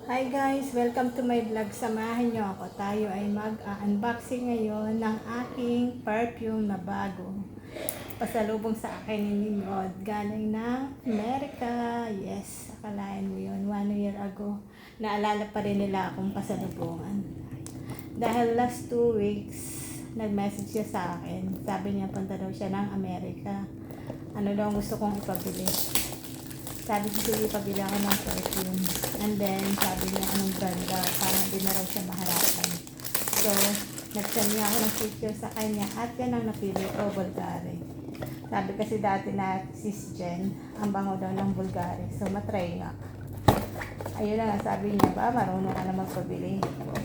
Hi guys! Welcome to my vlog. Samahan nyo ako. Tayo ay mag-unboxing ngayon ng aking perfume na bago. Pasalubong sa akin ni Nimrod. Galing ng Amerika. Yes, akalain mo yun. 1 year ago. Naalala pa rin nila akong pasalubungan. Dahil last 2 weeks, nag-message siya sa akin. Sabi niya punta daw siya ng Amerika. Ano daw gusto kong ipabili. Sabi ko, sige, pabili ako ng perfume. And then, sabi niya, anong brand daw. Parang hindi na raw siya maharapan. So, nag-send niya ako ng picture sa kanya. At yan ang napili ko, Bulgari. Sabi kasi dati na sis Jen, ang bango daw ng Bulgari. So, matry nga. Ayun na nga, sabi niya, ba, marunong ka na magpabili.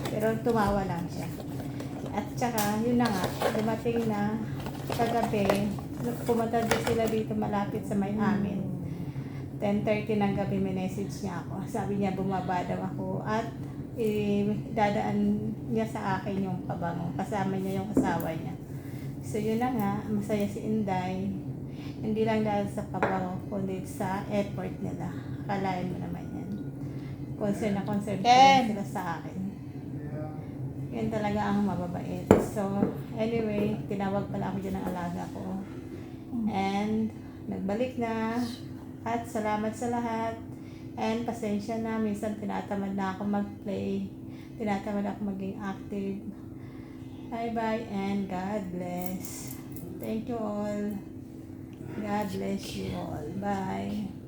Pero tumawa lang siya. At saka, yun na nga, dumating na kagabi, pumunta din sila dito malapit sa may amin. 10:30 ng gabi, may message niya ako. Sabi niya, bumaba daw ako at dadaan niya sa akin yung pabango. Kasama niya yung asawa niya. So yun na nga, masaya si Inday. Hindi lang dahil sa pabango, kundi sa airport nila. Akalain mo naman yan. Concern na concern sila sa akin. Yan talaga ang mababait. So anyway, tinawag pala ako dyan ng alaga ko. And nagbalik na. At salamat sa lahat. And pasensya na. Minsan tinatamad na ako mag-play. Tinatamad ako maging active. Bye-bye and God bless. Thank you all. God bless you all. Bye.